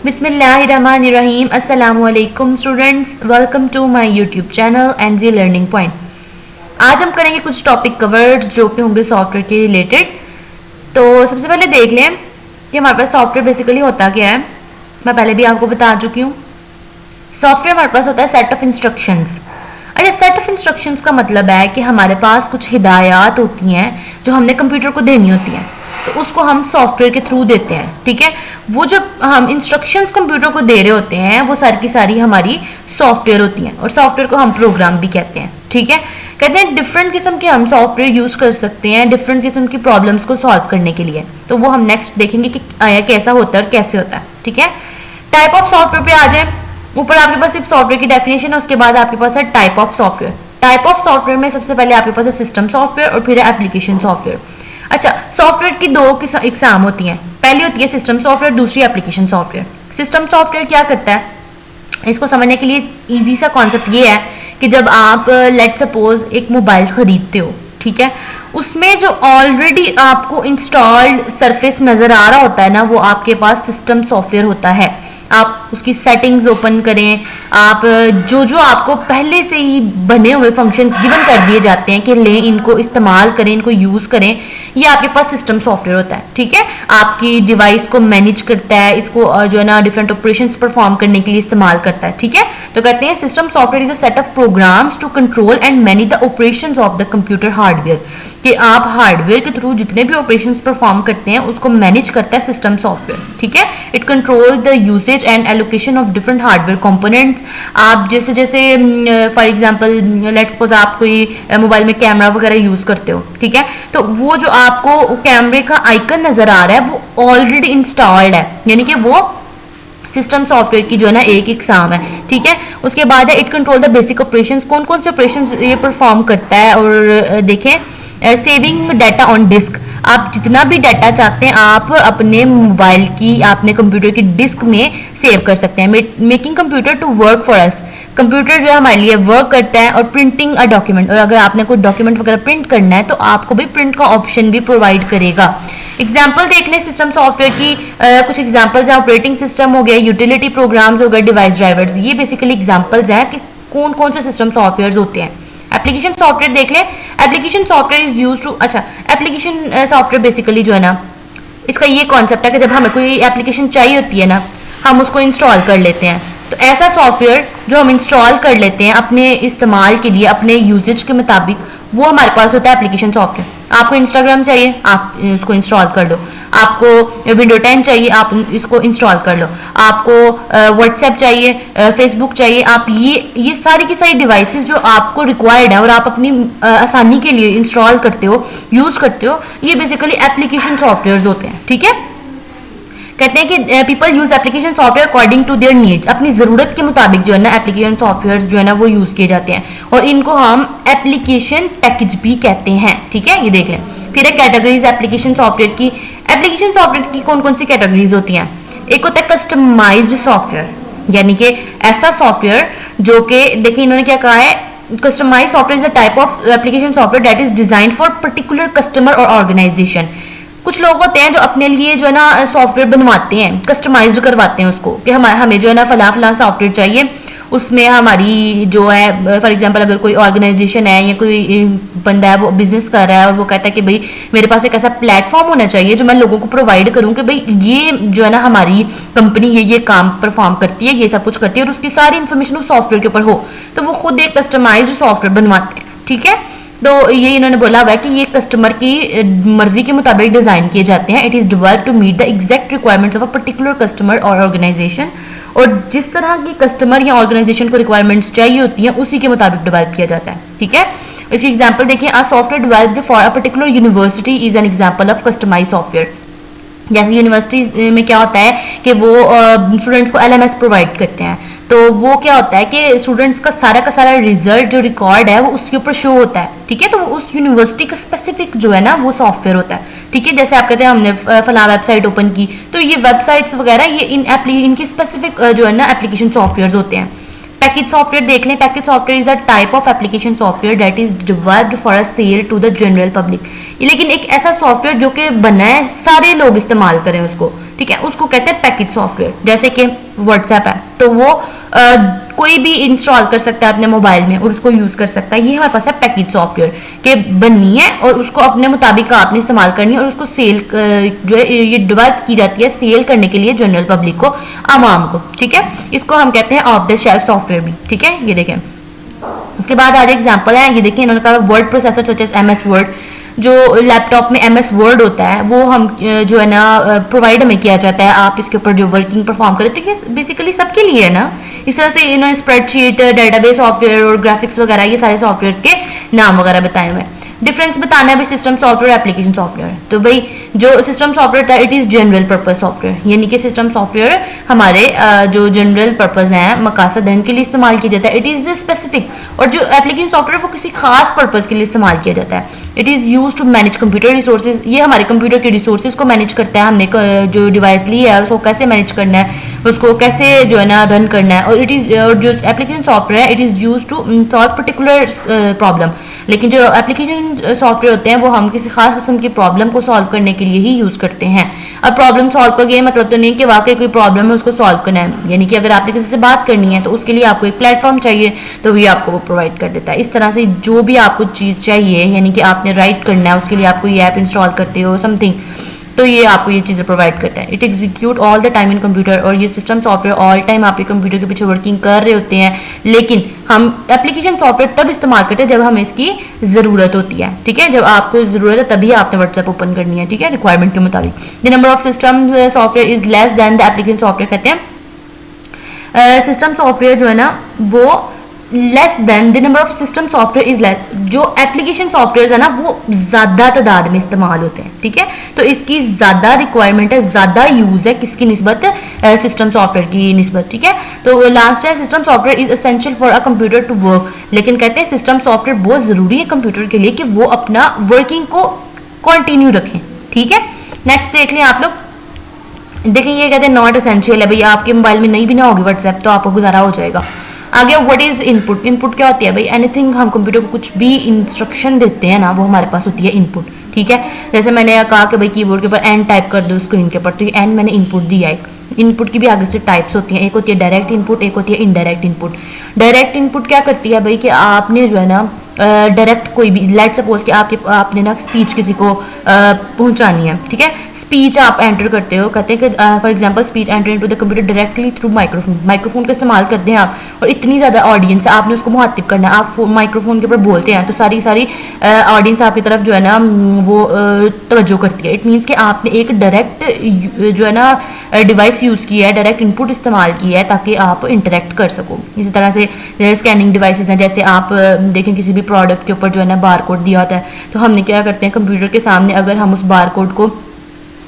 बिस्मिल्लाहिर्रहमानिर्रहीम। अस्सलामुअलैकुम students, welcome to my YouTube channel NG learning point. आज हम करेंगे कुछ टॉपिक कवर्ड जो कि होंगे सॉफ्टवेयर के रिलेटेड। तो सबसे पहले देख लें कि हमारे पास सॉफ्टवेयर बेसिकली होता क्या है। मैं पहले भी आपको बता चुकी हूँ। सॉफ्टवेयर हमारे पास होता है सेट ऑफ इंस्ट्रक्शंस। अच्छा, सेट ऑफ इंस्ट्रक्शंस का मतलब है कि हमारे पास कुछ हिदायत होती हैं जो हमने कंप्यूटर को देनी होती हैं, तो उसको हम सॉफ्टवेयर के थ्रू देते हैं। ठीक है, वो जो हम इंस्ट्रक्शंस कंप्यूटर को दे रहे होते हैं वो सारी की सारी हमारी सॉफ्टवेयर होती हैं, और सॉफ्टवेयर को हम प्रोग्राम भी कहते हैं। ठीक है, कहते हैं डिफरेंट किस्म के हम सॉफ्टवेयर यूज कर सकते हैं डिफरेंट किस्म की प्रॉब्लम्स को सॉल्व करने के लिए। तो वो हम नेक्स्ट देखेंगे कि आया कैसा होता है और कैसे होता है। ठीक है, टाइप ऑफ सॉफ्टवेयर पे आ जाए। ऊपर आपके पास सिर्फ सॉफ्टवेयर की डेफिनेशन है, उसके बाद आपके पास है type of software. Type of software में सबसे पहले आपके पास है सिस्टम सॉफ्टवेयर और फिर है एप्लीकेशन सॉफ्टवेयर। अच्छा, सॉफ्टवेयर की दो एग्जाम होती हैं। पहली होती है सिस्टम सॉफ्टवेयर, दूसरी एप्लीकेशन सॉफ्टवेयर। सिस्टम सॉफ्टवेयर क्या करता है, इसको समझने के लिए इजी सा कॉन्सेप्ट ये है कि जब आप लेट सपोज एक मोबाइल खरीदते हो, ठीक है, उसमें जो ऑलरेडी आपको इंस्टॉल्ड सरफेस नजर आ रहा होता है ना, वो आपके पास सिस्टम सॉफ्टवेयर होता है। आप उसकी सेटिंग्स ओपन करें, आप जो जो आपको पहले से ही बने हुए फंक्शंस गिवन कर दिए जाते हैं कि लें इनको इस्तेमाल करें, इनको यूज करें, ये आपके पास सिस्टम सॉफ्टवेयर होता है। ठीक है, आपकी डिवाइस को मैनेज करता है, इसको जो है ना डिफरेंट ऑपरेशंस परफॉर्म करने के लिए इस्तेमाल करता है। ठीक है, तो कहते हैं system software is a set of programs to control and manage the operations of the computer hardware. कि आप हार्डवेयर के थ्रू जितने भी ऑपरेशंस परफॉर्म करते हैं उसको मैनेज करता है सिस्टम सॉफ्टवेयर। ठीक है, it control the usage and allocation of different hardware components. आप जैसे जैसे फॉर एग्जांपल लेट्स सपोज आप कोई मोबाइल में कैमरा वगैरह यूज करते हो, ठीक है, तो वो जो आपको कैमरे का आइकन नजर आ रहा है वो ऑलरेडी इंस्टॉल्ड है, यानी कि वो सिस्टम सॉफ्टवेयर की जो है ना एक एग्जाम है। ठीक है, उसके बाद है it control the basic operations. कौन कौन से ऑपरेशंस ये परफॉर्म करता है, और देखें सेविंग डाटा ऑन डिस्क। आप जितना भी डाटा चाहते हैं आप अपने मोबाइल की, अपने कंप्यूटर की डिस्क में सेव कर सकते हैं। Making computer to work for us. Computer जो है हमारे लिए वर्क करता है। और प्रिंटिंग अ डॉक्यूमेंट, और अगर आपने कोई डॉक्यूमेंट वगैरह प्रिंट करना है तो आपको भी प्रिंट का ऑप्शन भी प्रोवाइड करेगा। एग्जाम्पल देख लें सिस्टम सॉफ्टवेयर की। कुछ एग्जाम्पल्स हैं, ऑपरेटिंग सिस्टम हो गया, यूटिलिटी प्रोग्राम्स हो गए, डिवाइस ड्राइवर्स। ये बेसिकली एग्जाम्पल्स हैं कि कौन कौन से सिस्टम सॉफ्टवेयर होते हैं। एप्लीकेशन सॉफ्टवेयर देख लें। Application software is use to, अच्छा, एप्लीकेशन सॉफ्टवेयर बेसिकली जो है ना, इसका ये कॉन्सेप्ट है कि जब हमें कोई एप्लीकेशन चाहिए होती है ना, हम उसको इंस्टॉल कर लेते हैं। तो ऐसा सॉफ्टवेयर जो हम इंस्टॉल कर लेते हैं अपने इस्तेमाल के लिए, अपने यूजेज के मुताबिक, वो हमारे पास होता है एप्लीकेशन सॉफ्टवेयर। आपको इंस्टाग्राम चाहिए, आप उसको इंस्टॉल कर लो। आपको विंडो 10 चाहिए, आप इसको इंस्टॉल कर लो। आपको व्हाट्सएप चाहिए, फेसबुक चाहिए, आप ये सारी की सारी डिवाइसेस जो आपको रिक्वायर्ड है और आप अपनी आसानी के लिए इंस्टॉल करते हो, यूज करते हो, ये बेसिकली एप्लीकेशन सॉफ्टवेयर होते हैं। ठीक है, कहते हैं कि people use application software according to their needs. अपनी जरूरत के मुताबिक जो है ना एप्लीकेशन सॉफ्टवेयर जो है ना वो यूज किए जाते हैं, और इनको हम एप्लीकेशन पैकेज भी कहते हैं। ठीक है, ये देख लें। फिर है कैटेगरीज एप्लीकेशन सॉफ्टवेयर की। एप्लीकेशन सॉफ्टवेयर की कौन कौन सी कैटेगरीज होती हैं। एक होता है कस्टमाइज्ड सॉफ्टवेयर, यानी कि ऐसा सॉफ्टवेयर जो कि देखिए इन्होंने क्या कहा है, customized software is a type of application software that is designed for particular customer और ऑर्गेनाइजेशन। कुछ लोग होते हैं जो अपने लिए जो है ना सॉफ्टवेयर बनवाते हैं, कस्टमाइज्ड करवाते हैं उसको, कि हमें जो है ना फला फला सॉफ्टवेयर चाहिए, उसमें हमारी जो है फॉर एग्जांपल अगर कोई ऑर्गेनाइजेशन है या कोई बंदा है वो बिजनेस कर रहा है और वो कहता है कि भाई मेरे पास एक ऐसा प्लेटफॉर्म होना चाहिए जो मैं लोगों को प्रोवाइड करूं कि भाई ये जो है ना हमारी कंपनी ये काम परफॉर्म करती है, ये सब कुछ करती है, और उसकी सारी इन्फॉर्मेशन उस सॉफ्टवेयर के ऊपर हो, तो वो खुद एक कस्टमाइज्ड सॉफ्टवेयर बनवाते हैं। ठीक है, तो ये इन्होंने बोला हुआ है कि ये कस्टमर की मर्जी के मुताबिक डिजाइन किए जाते हैं। It is developed to meet the exact requirements of a particular customer और ऑर्गेनाइजेशन। और जिस तरह की कस्टमर या ऑर्गेनाइजेशन को रिक्वायरमेंट्स चाहिए होती हैं उसी के मुताबिक डेवलप किया जाता है। ठीक है, इसकी एग्जांपल देखिए, a software developed for a particular university is an example of customized software. जैसे यूनिवर्सिटी में क्या होता है कि वो स्टूडेंट्स को एलएमएस प्रोवाइड करते हैं, तो वो क्या होता है कि स्टूडेंट्स का सारा रिजल्ट जो रिकॉर्ड है वो उसके ऊपर शो होता है। ठीक है, तो वो उस यूनिवर्सिटी का स्पेसिफिक जो है ना वो सॉफ्टवेयर होता है। ठीक है, जैसे आप कहते हैं हमने फला वेबसाइट ओपन की, तो ये वेबसाइट्स वगैरह ये इनकी स्पेसिफिक जो है ना एप्लीकेशन सॉफ्टवेयर होते हैं। पैकेज सॉफ्टवेयर देख लें। Package software is a type of application software that is developed for a sale to the general public. लेकिन एक ऐसा सॉफ्टवेयर जो कि बना है सारे लोग इस्तेमाल करें उसको, ठीक है, उसको कहते हैं पैकेज सॉफ्टवेयर। जैसे कि व्हाट्सएप है तो वो कोई भी इंस्टॉल कर सकता है अपने मोबाइल में और उसको यूज कर सकता है। ये हमारे पास है पैकेज सॉफ्टवेयर के बननी है और उसको अपने मुताबिक आपने इस्तेमाल करनी है और उसको सेल जो है ये डेवलप की जाती है सेल करने के लिए जनरल पब्लिक को, आवाम को। ठीक है, इसको हम कहते हैं ऑफ द शेल्फ सॉफ्टवेयर भी। ठीक है, ये देखें। उसके बाद आज एग्जाम्पल है, ये देखिए इन्होंने कहा word processor such as MS word. जो लैपटॉप में MS वर्ड होता है वो हम जो है ना प्रोवाइड हमें किया जाता है, आप इसके ऊपर जो वर्किंग परफॉर्म करें, तो ये बेसिकली सबके लिए है ना। इस तरह से इन्होंने स्प्रेडशीट, डेटाबेस सॉफ्टवेयर और ग्राफिक्स वगैरह ये सारे सॉफ्टवेयर के नाम वगैरह बताए हुए हैं। डिफरेंस बताना है भाई सिस्टम सॉफ्टवेयर एप्लीकेशन सॉफ्टवेयर। तो भाई जो सिस्टम सॉफ्टवेयर था it is general purpose software, यानी कि सिस्टम सॉफ्टवेयर हमारे जो जनरल पर्पस हैं, मकासद हैं, के लिए इस्तेमाल किया जाता है। It is specific. और जो एप्लीकेशन सॉफ्टवेयर वो किसी खास पर्पस के लिए इस्तेमाल किया जाता है। It is use to manage computer resources. ये हमारे कंप्यूटर के रिसोर्सेज को मैनेज करता है। हमने जो डिवाइस ली है उसको कैसे मैनेज करना है, उसको कैसे जो है ना रन करना है। और इट इज और जो एप्लीकेशन सॉफ्टवेयर है it is use to solve particular problem. लेकिन जो एप्लीकेशन सॉफ्टवेयर होते हैं वो हम किसी खास किस्म की प्रॉब्लम को सॉल्व करने के लिए ही यूज करते हैं। अब प्रॉब्लम सॉल्व का ये मतलब तो नहीं कि वाकई कोई प्रॉब्लम है उसको सॉल्व करना है, यानी कि अगर आपने किसी से बात करनी है तो उसके लिए आपको एक प्लेटफॉर्म चाहिए तो ये आपको वो प्रोवाइड कर देता है। इस तरह से जो भी आपको चीज़ चाहिए, यानी कि आपने राइट करना है उसके लिए आप कोई ऐप इंस्टॉल करते हो समथिंग, तो ये आपको ये चीज़ें प्रोवाइड करता है। It execute all the time in computer. और ये सिस्टम सॉफ्टवेयर ऑल टाइम आपके कंप्यूटर के पीछे वर्किंग कर रहे होते हैं, लेकिन हम एप्लीकेशन सॉफ्टवेयर तब इस्तेमाल करते हैं जब हमें इसकी ज़रूरत होती है। ठीक है, जब आपको ज़रूरत है तभी आपने व्हाट्सएप ओपन करनी है। ठीक है, रिक्वायरमेंट के मुताबिक। The number of system software is less than the application software. कहते हैं सिस्टम सॉफ्टवेयर जो है ना वो less than the number of system software is less. जो एप्लीकेशन सॉफ्टवेयर है ना वो ज्यादा तादाद में इस्तेमाल होते हैं। ठीक है, तो इसकी ज्यादा रिक्वायरमेंट है, ज्यादा यूज है किसकी निस्बत, सिस्टम सॉफ्टवेयर की निस्बत। ठीक है, तो लास्ट है system software is essential for a computer to work. लेकिन कहते हैं सिस्टम सॉफ्टवेयर बहुत जरूरी है कंप्यूटर के लिए कि वो अपना वर्किंग को कंटिन्यू रखें। ठीक है, नेक्स्ट देख लें आप लोग। देखिए ये कहते हैं नॉट एसेंशियल है, भैया आपके मोबाइल में नहीं भी ना होगी व्हाट्सएप तो आपको गुजारा हो जाएगा। आगे व्हाट इज इनपुट। इनपुट क्या होती है भाई, एनीथिंग हम कंप्यूटर को कुछ भी इंस्ट्रक्शन देते हैं ना वो हमारे पास होती है इनपुट। ठीक है, जैसे मैंने कहा कि भाई कीबोर्ड के ऊपर एन टाइप कर दो स्क्रीन के ऊपर, तो ये एन मैंने इनपुट दिया है। इनपुट की भी आगे से टाइप्स होती हैं, एक होती है डायरेक्ट इनपुट, एक होती है इनडायरेक्ट इनपुट। डायरेक्ट इनपुट क्या करती है भाई कि आपने जो है ना डायरेक्ट कोई भी, लेट सपोज कि आपने ना स्पीच किसी को पहुंचानी है। ठीक है, स्पीच आप एंटर करते हो, कहते हैं कि for example speech enter into the computer directly through microphone. Microphone का इस्तेमाल करते हैं आप और इतनी ज़्यादा ऑडियंस है, आपने उसको मुखातिब करना है, आप माइक्रोफोन के ऊपर बोलते हैं तो सारी ऑडियंस आपकी तरफ जो है ना वो तवज्जो करती है। इट मीन्स कि आपने एक डायरेक्ट जो है ना डिवाइस यूज़ किया है, डायरेक्ट इनपुट इस्तेमाल किया है ताकि आप इंटरेक्ट कर सको। इसी तरह से स्कैनिंग डिवाइसेज हैं, जैसे आप देखें किसी भी प्रोडक्ट के ऊपर जो है ना बार कोड दिया होता है तो हमने क्या करते हैं कंप्यूटर के सामने अगर हम उस बार कोड को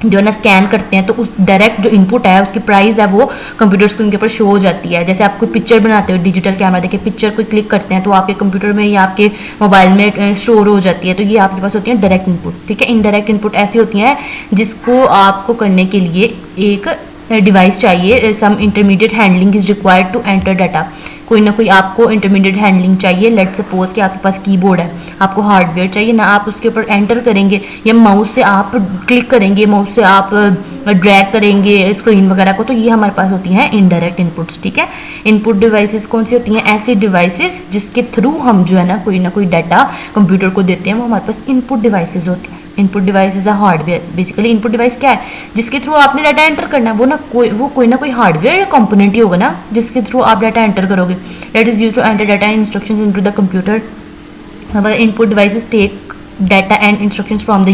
जो है ना स्कैन करते हैं तो उस डायरेक्ट जो इनपुट है उसकी प्राइस है वो कंप्यूटर स्क्रीन के ऊपर शो हो जाती है। जैसे आप कोई पिक्चर बनाते हो डिजिटल कैमरा देखिए, पिक्चर को क्लिक करते हैं तो आपके कंप्यूटर में या आपके मोबाइल में स्टोर हो जाती है, तो ये आपके पास होती है डायरेक्ट इनपुट। ठीक है, इनडायरेक्ट इनपुट ऐसी होती हैं जिसको आपको करने के लिए एक डिवाइस चाहिए, some intermediate handling is required to enter data. कोई ना कोई आपको इंटरमीडिएट हैंडलिंग चाहिए। लेट सपोज कि आपके पास कीबोर्ड है, आपको हार्डवेयर चाहिए ना, आप उसके ऊपर एंटर करेंगे या माउस से आप क्लिक करेंगे, माउस से आप ड्रैग करेंगे स्क्रीन वगैरह को, तो ये हमारे पास होती हैं इनडायरेक्ट इनपुट्स। ठीक है, इनपुट डिवाइसेस कौन सी होती हैं, ऐसी डिवाइसेस जिसके थ्रू हम जो है ना कोई डाटा कंप्यूटर को देते हैं वो हमारे पास इनपुट डिवाइसेस होती हैं। Input device is a hardware. Basically input device क्या है, जिसके थ्रू आपने डाटा एंटर करना है, वो कोई ना कोई हार्डवेयर कंपोनेंट ही होगा ना जिसके थ्रू आप डाटा एंटर करोगे। That is used to enter data and instructions into the computer. Input devices take data and instructions from the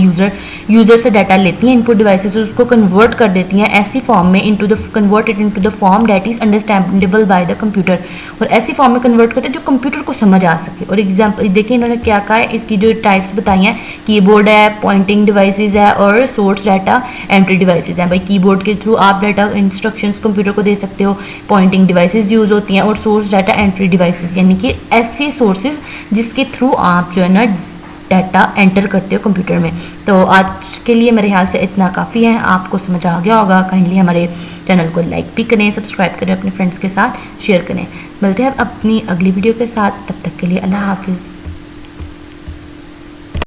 user से डाटा लेती हैं इनपुट डिवाइसेस, उसको कन्वर्ट कर देती हैं ऐसी फॉर्म में converted into the form that is understandable by the computer. और ऐसी फॉर्म में कन्वर्ट करते हैं जो कंप्यूटर को समझ आ सके। और एग्जाम्पल देखिए इन्होंने क्या कहा है, इसकी जो टाइप्स बताई हैं, कीबोर्ड है, पॉइंटिंग डिवाइसेज है और सोर्स डाटा एंट्री डिवाइसेज हैं। भाई कीबोर्ड के थ्रू आप डाटा इंस्ट्रक्शंस कंप्यूटर को दे सकते हो, पॉइंटिंग डिवाइसेज यूज होती हैं और सोर्स डाटा एंट्री डिवाइसेज यानी कि ऐसे सोर्सेज जिसके थ्रू आप जो है ना डाटा एंटर करते हो कंप्यूटर में। तो आज के लिए मेरे ख्याल से इतना काफ़ी है, आपको समझ आ गया होगा। काइंडली हमारे चैनल को लाइक भी करें, सब्सक्राइब करें, अपने फ्रेंड्स के साथ शेयर करें। मिलते हैं अपनी अगली वीडियो के साथ, तब तक के लिए अल्लाह हाफिज़।